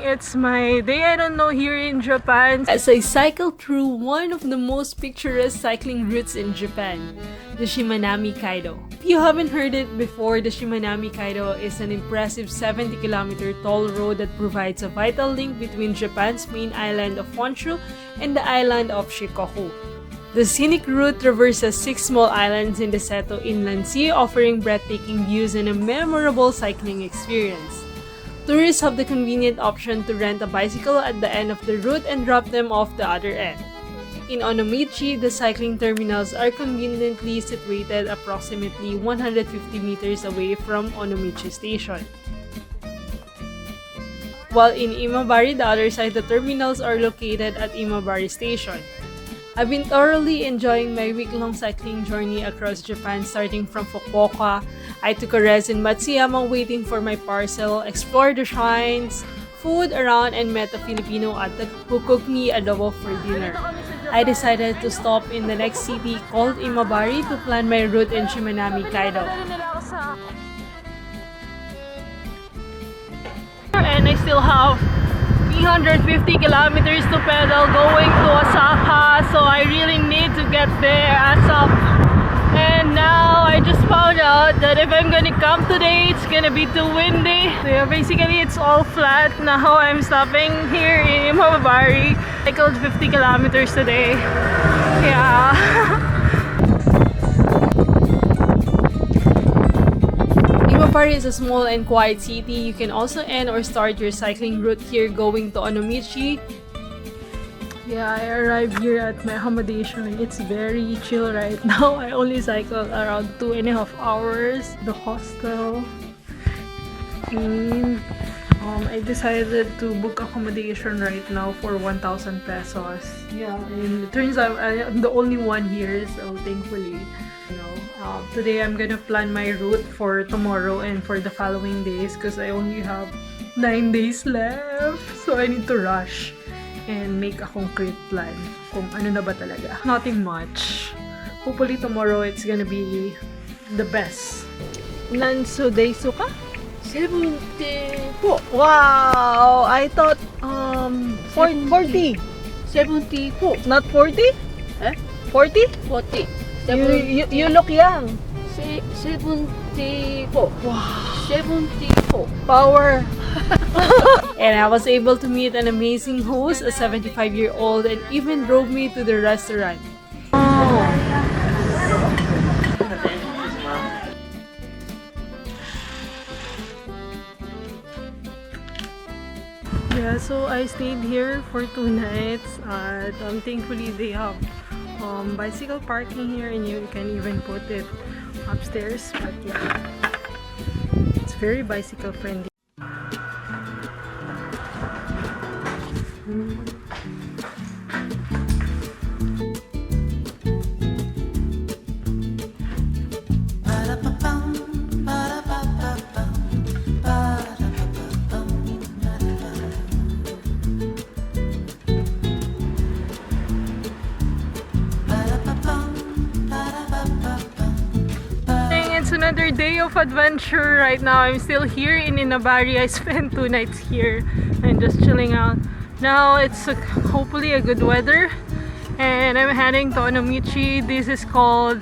It's my day, I don't know, here in Japan as I cycle through one of the most picturesque cycling routes in Japan, the Shimanami Kaido. If you haven't heard it before, the Shimanami Kaido is an impressive 70-kilometer tall road that provides a vital link between Japan's main island of Honshu and the island of Shikoku. The scenic route traverses 6 small islands in the Seto Inland Sea, offering breathtaking views and a memorable cycling experience. Tourists have the convenient option to rent a bicycle at the end of the route and drop them off the other end. In Onomichi, the cycling terminals are conveniently situated approximately 150 meters away from Onomichi Station. While in Imabari, the other side, the terminals are located at Imabari Station. I've been thoroughly enjoying my week-long cycling journey across Japan, starting from Fukuoka. I took a rest in Matsuyama waiting for my parcel, explored the shrines, food around, and met a Filipino who cooked me adobo for dinner. I decided to stop in the next city called Imabari to plan my route in Shimanami Kaido. And I still have 350 kilometers to pedal going to Osaka, so I really need to get there ASAP. And now I just found out that if I'm gonna come today, it's gonna be too windy. So yeah, basically it's all flat. Now I'm stopping here in Imabari. I cycled 50 kilometers today. Yeah. Imabari is a small and quiet city. You can also end or start your cycling route here going to Onomichi. Yeah, I arrived here at my accommodation. It's very chill right now. I only cycled around 2.5 hours. The hostel. And I decided to book accommodation right now for 1,000 pesos. Yeah, and it turns out I'm the only one here, so thankfully. Today I'm gonna plan my route for tomorrow and for the following days because I only have 9 days left. So I need to rush and make a concrete plan kung ano na ba talaga. Nothing much. Hopefully tomorrow it's gonna be the best. Nanso dayso ka? 74. Wow! I thought 40. 74. Not 40? Eh? 40? 40. You look young. 74. Wow. 74. Power. And I was able to meet an amazing host, a 75-year-old, and even drove me to the restaurant. Oh. Yeah, so I stayed here for 2 nights. Thankfully they have bicycle parking here, and you can even put it upstairs. But yeah, it's very bicycle friendly. It's another day of adventure. Right now I'm still here in Imabari. I spent 2 nights here and just chilling out. Now it's hopefully a good weather, and I'm heading to Onomichi. This is called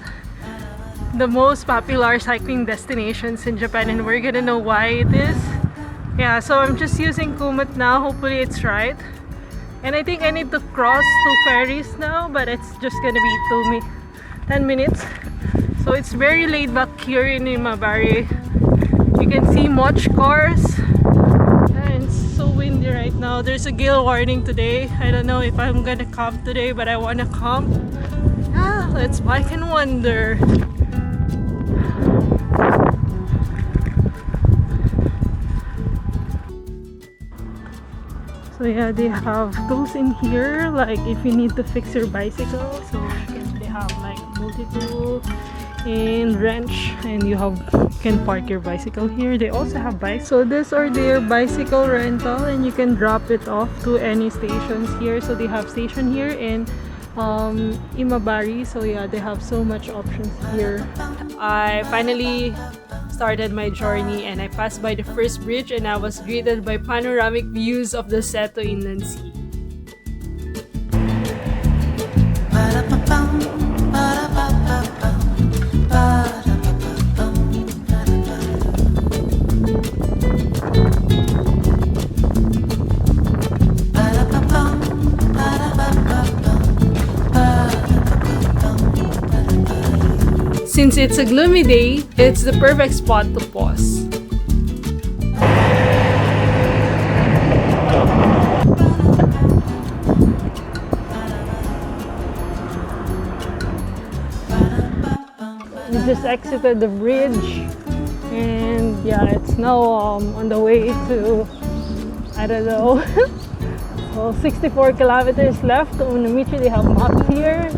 the most popular cycling destinations in Japan, and we're gonna know why it is. Yeah, so I'm just using Kumut now. Hopefully it's right. And I think I need to cross 2 ferries now, but it's just gonna be 10 minutes. So it's very laid back here in Imabari. You can see much cars. And it's so windy right now. There's a gale warning today. I don't know if I'm gonna camp today, but I wanna camp. Ah, let's bike and wonder. So yeah, they have tools in here, like if you need to fix your bicycle. So they have like multi-tool and wrench, and you can park your bicycle here. They also have bikes. So these are their bicycle rental, and you can drop it off to any stations here. So they have station here in Imabari. So yeah, they have so much options here. I finally started my journey and I passed by the first bridge and I was greeted by panoramic views of the Seto Inland Sea. Since it's a gloomy day, it's the perfect spot to pause. We just exited the bridge and yeah, it's now on the way to, I don't know, well, 64 kilometers left to Onomichi. They have maps here.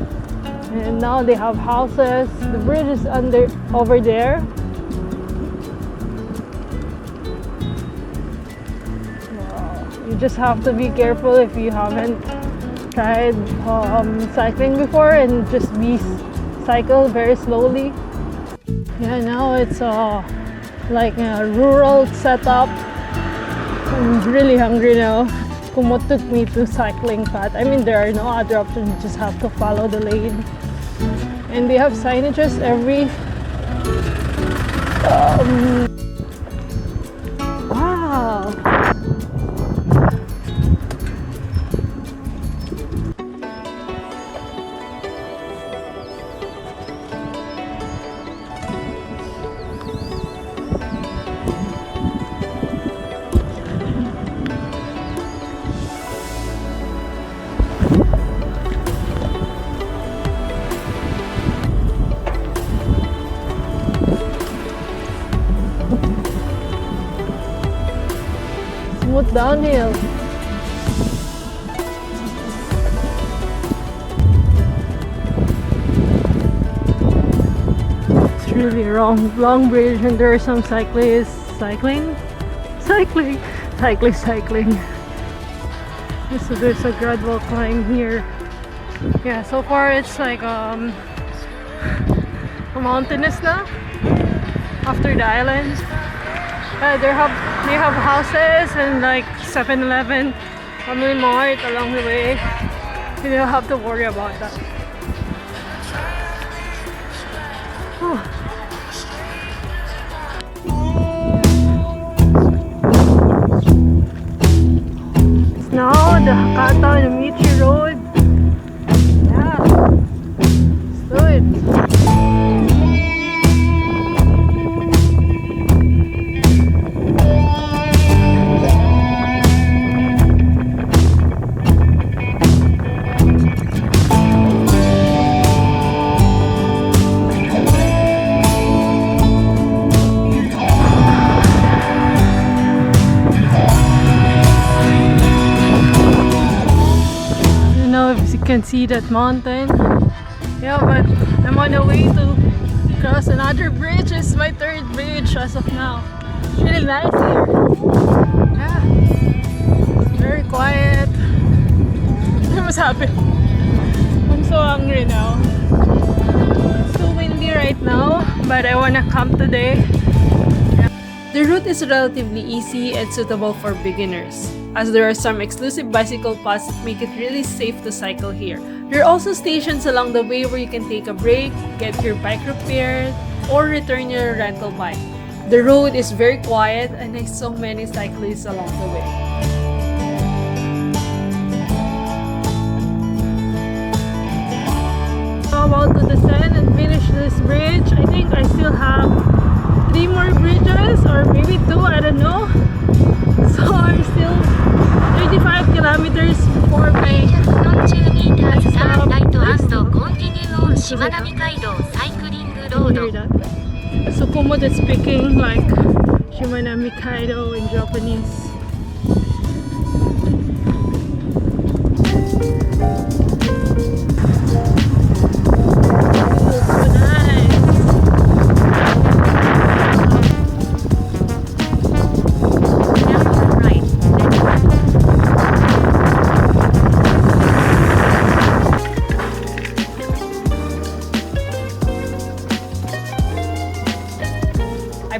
And now they have houses. The bridge is over there. Wow. You just have to be careful if you haven't tried cycling before and just cycle very slowly. Yeah, now it's like a rural setup. I'm really hungry now. What took me to cycling path. I mean, there are no other options. You just have to follow the lane. And they have signages every wow. Smooth downhill. It's really long bridge and there are some cyclists cycling. So there's a gradual climb here. Yeah, so far it's like mountainous now after the island. They have houses and like 7-Eleven, Family Mart along the way. You don't have to worry about that. It's now the Onomichi Road. Yeah, let's do it. Can see that mountain. Yeah, but I'm on the way to cross another bridge. It's my third bridge as of now. It's really nice here. Yeah, it's very quiet. What's happening? I'm so hungry now. It's too windy right now, but I wanna camp today. Yeah. The route is relatively easy and suitable for beginners, as there are some exclusive bicycle paths that make it really safe to cycle here. There are also stations along the way where you can take a break, get your bike repaired, or return your rental bike. The road is very quiet and there's so many cyclists along the way. I'm about to descend and finish this bridge. I think I still have 3 more bridges or maybe 2, I don't know. So I'm still 35 kilometers before my Shimanami Kaido cycling road. So Kumo is speaking like Shimanami Kaido in Japanese.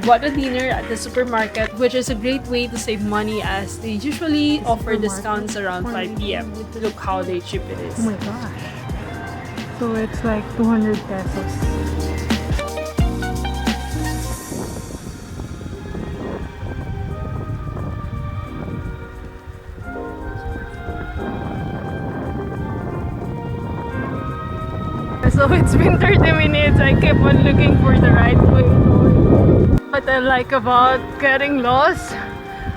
bought a dinner at the supermarket, which is a great way to save money as they usually offer discounts around 5 p.m. Look how they cheap it is. Oh my gosh. So it's like 200 pesos. So it's been 30 minutes. I kept on looking for the right way. What I like about getting lost,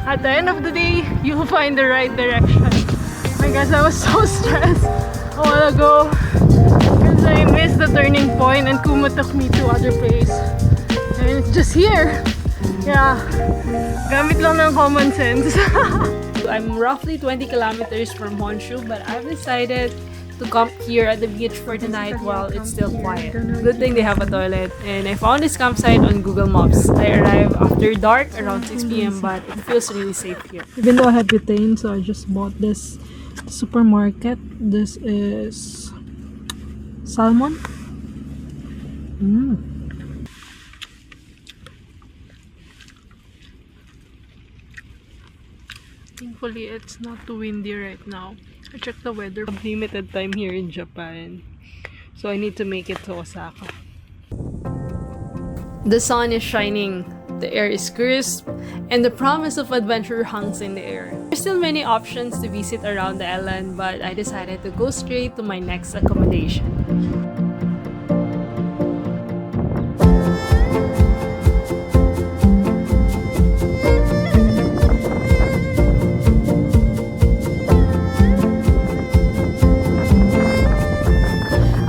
at the end of the day, you'll find the right direction. I guess I was so stressed a while ago because I missed the turning point and Kuma took me to other place. And it's just here. Yeah, gamit lang ng common sense. I'm roughly 20 kilometers from Honshu, but I've decided to camp here at the beach for the night while it's still quiet. Good thing they have a toilet, and I found this campsite on Google Maps. I arrived after dark around 6 p.m. but it feels really safe here. Even though I had retained, so I just bought this supermarket. This is salmon. Thankfully, it's not too windy right now. I checked the weather. I have limited time here in Japan, so I need to make it to Osaka. The sun is shining, the air is crisp, and the promise of adventure hangs in the air. There's still many options to visit around the island, but I decided to go straight to my next accommodation.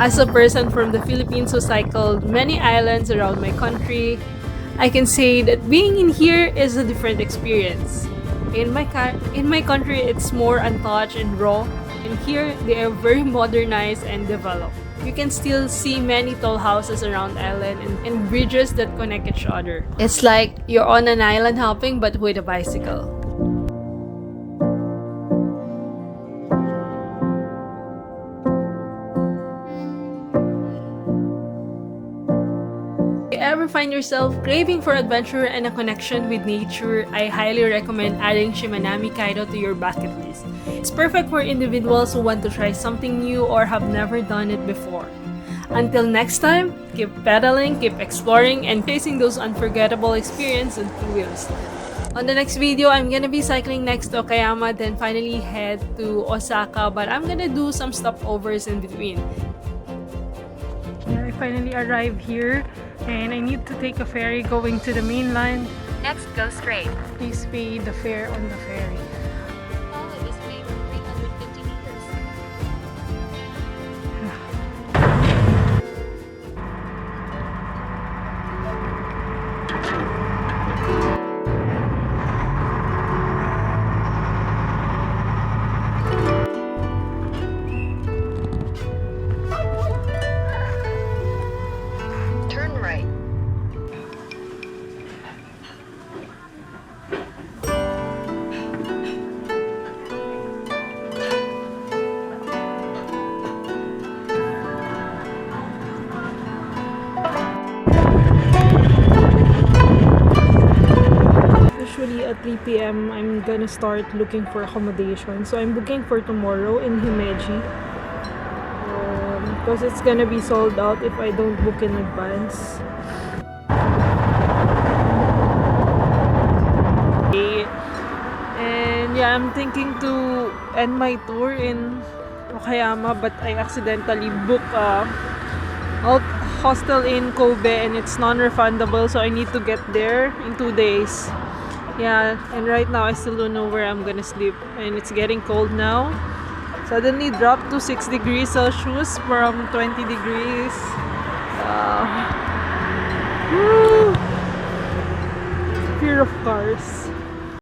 As a person from the Philippines who cycled many islands around my country, I can say that being in here is a different experience. In my country, it's more untouched and raw, and here they are very modernized and developed. You can still see many tall houses around the island and bridges that connect each other. It's like you're on an island hopping but with a bicycle. Ever find yourself craving for adventure and a connection with nature, I highly recommend adding Shimanami Kaido to your bucket list. It's perfect for individuals who want to try something new or have never done it before. Until next time, keep pedaling, keep exploring, and chasing those unforgettable experiences and thrills. On the next video, I'm gonna be cycling next to Okayama, then finally head to Osaka, but I'm gonna do some stopovers in between. Yeah, I finally arrived here and I need to take a ferry going to the mainland. Next, go straight. Please pay the fare on the ferry. Follow this way for 350 meters. Turn right. Usually at 3 p.m. I'm gonna start looking for accommodation. So I'm booking for tomorrow in Himeji. Because it's gonna be sold out if I don't book in advance. And yeah, I'm thinking to end my tour in Okayama, but I accidentally booked a hostel in Kobe and it's non-refundable, so I need to get there in 2 days. Yeah, and right now I still don't know where I'm gonna sleep, and it's getting cold now. Suddenly dropped to 6 degrees Celsius from 20 degrees. Fear of cars.